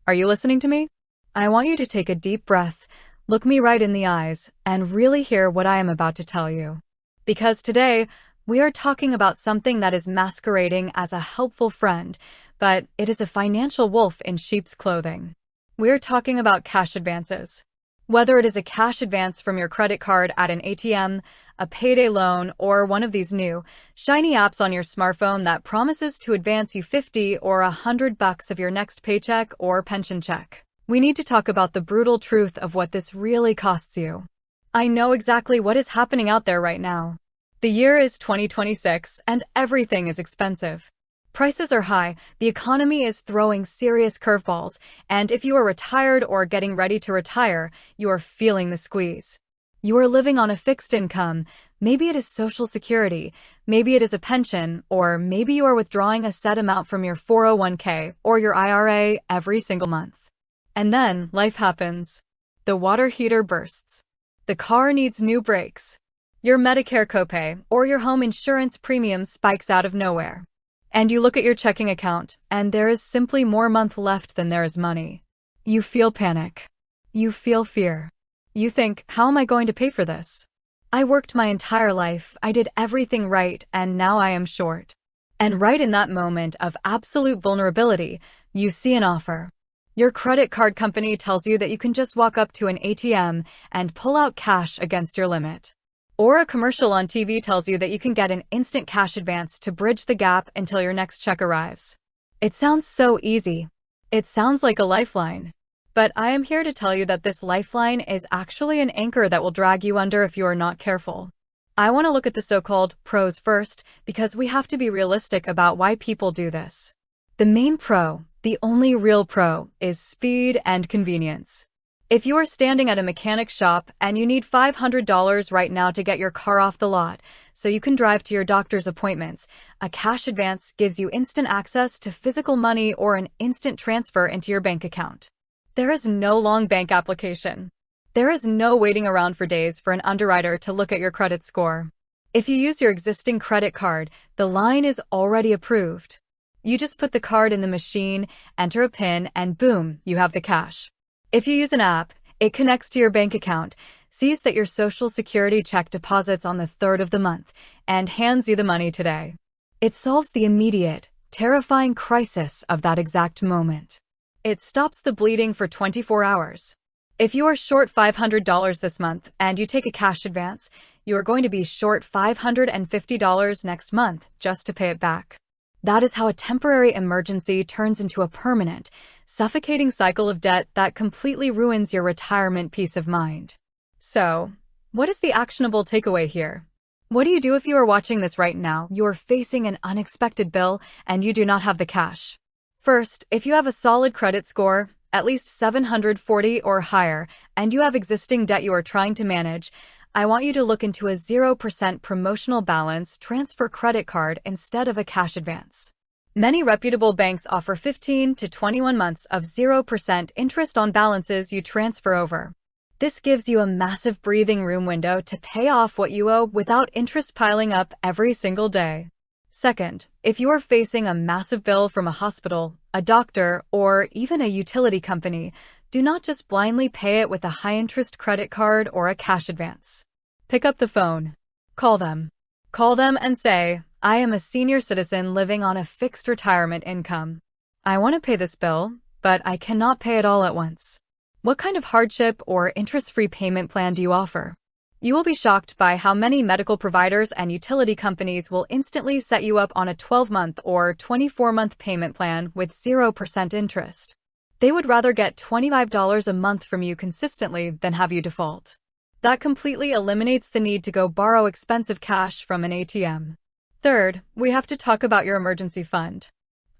Are you listening to me? I want you to take a deep breath, look me right in the eyes, and really hear what I am about to tell you. Because today, we are talking about something that is masquerading as a helpful friend, but it is a financial wolf in sheep's clothing. We're talking about cash advances. Whether it is a cash advance from your credit card at an ATM, a payday loan, or one of these new, shiny apps on your smartphone that promises to advance you 50 or $100 of your next paycheck or pension check. We need to talk about the brutal truth of what this really costs you. I know exactly what is happening out there right now. The year is 2026 and everything is expensive. Prices are high, the economy is throwing serious curveballs, and if you are retired or getting ready to retire, you are feeling the squeeze. You are living on a fixed income, maybe it is Social Security, maybe it is a pension, or maybe you are withdrawing a set amount from your 401k or your IRA every single month. And then, life happens. The water heater bursts. The car needs new brakes. Your Medicare copay or your home insurance premium spikes out of nowhere. And you look at your checking account, and there is simply more month left than there is money. You feel panic. You feel fear. You think, how am I going to pay for this? I worked my entire life, I did everything right, and now I am short. And right in that moment of absolute vulnerability, you see an offer. Your credit card company tells you that you can just walk up to an ATM and pull out cash against your limit. Or a commercial on TV tells you that you can get an instant cash advance to bridge the gap until your next check arrives. It sounds so easy. It sounds like a lifeline. But I am here to tell you that this lifeline is actually an anchor that will drag you under if you are not careful. I want to look at the so-called pros first because we have to be realistic about why people do this. The main pro, the only real pro, is speed and convenience. If you are standing at a mechanic shop and you need $500 right now to get your car off the lot so you can drive to your doctor's appointments, a cash advance gives you instant access to physical money or an instant transfer into your bank account. There is no long bank application. There is no waiting around for days for an underwriter to look at your credit score. If you use your existing credit card, the line is already approved. You just put the card in the machine, enter a PIN, and boom, you have the cash. If you use an app, it connects to your bank account, sees that your Social Security check deposits on the 3rd of the month, and hands you the money today. It solves the immediate, terrifying crisis of that exact moment. It stops the bleeding for 24 hours. If you are short $500 this month and you take a cash advance, you are going to be short $550 next month just to pay it back. That is how a temporary emergency turns into a permanent, suffocating cycle of debt that completely ruins your retirement peace of mind. So, what is the actionable takeaway here? What do you do if you are watching this right now, you are facing an unexpected bill, and you do not have the cash? First, if you have a solid credit score, at least 740 or higher, and you have existing debt you are trying to manage, I want you to look into a 0% promotional balance transfer credit card instead of a cash advance. Many reputable banks offer 15 to 21 months of 0% interest on balances you transfer over. This gives you a massive breathing room window to pay off what you owe without interest piling up every single day. Second, if you are facing a massive bill from a hospital, a doctor, or even a utility company, do not just blindly pay it with a high-interest credit card or a cash advance. Pick up the phone. Call them. Call them and say, I am a senior citizen living on a fixed retirement income. I want to pay this bill, but I cannot pay it all at once. What kind of hardship or interest-free payment plan do you offer? You will be shocked by how many medical providers and utility companies will instantly set you up on a 12-month or 24-month payment plan with 0% interest. They would rather get $25 a month from you consistently than have you default. That completely eliminates the need to go borrow expensive cash from an ATM. Third, we have to talk about your emergency fund.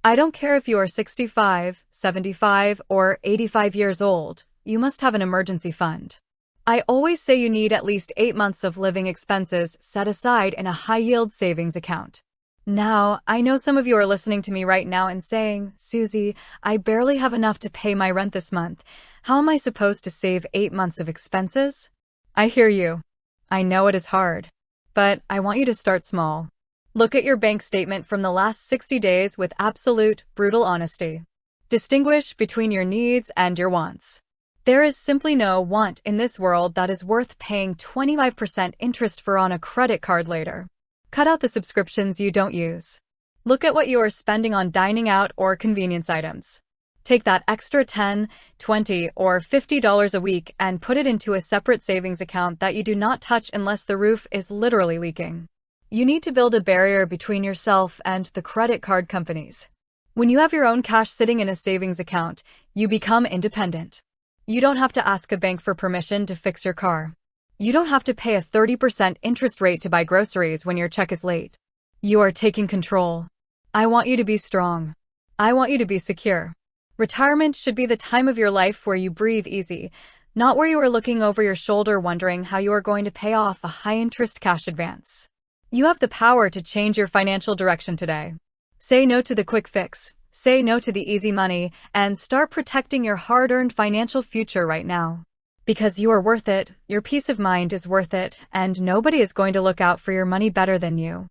I don't care if you are 65, 75, or 85 years old, you must have an emergency fund. I always say you need at least 8 months of living expenses set aside in a high-yield savings account. Now, I know some of you are listening to me right now and saying, Susie, I barely have enough to pay my rent this month. How am I supposed to save 8 months of expenses? I hear you. I know it is hard. But I want you to start small. Look at your bank statement from the last 60 days with absolute, brutal honesty. Distinguish between your needs and your wants. There is simply no want in this world that is worth paying 25% interest for on a credit card later. Cut out the subscriptions you don't use. Look at what you are spending on dining out or convenience items. Take that extra $10, $20, or $50 a week and put it into a separate savings account that you do not touch unless the roof is literally leaking. You need to build a barrier between yourself and the credit card companies. When you have your own cash sitting in a savings account, you become independent. You don't have to ask a bank for permission to fix your car. You don't have to pay a 30% interest rate to buy groceries when your check is late. You are taking control. I want you to be strong. I want you to be secure. Retirement should be the time of your life where you breathe easy, not where you are looking over your shoulder wondering how you are going to pay off a high-interest cash advance. You have the power to change your financial direction today. Say no to the quick fix. Say no to the easy money and start protecting your hard-earned financial future right now. Because you are worth it, your peace of mind is worth it, and nobody is going to look out for your money better than you.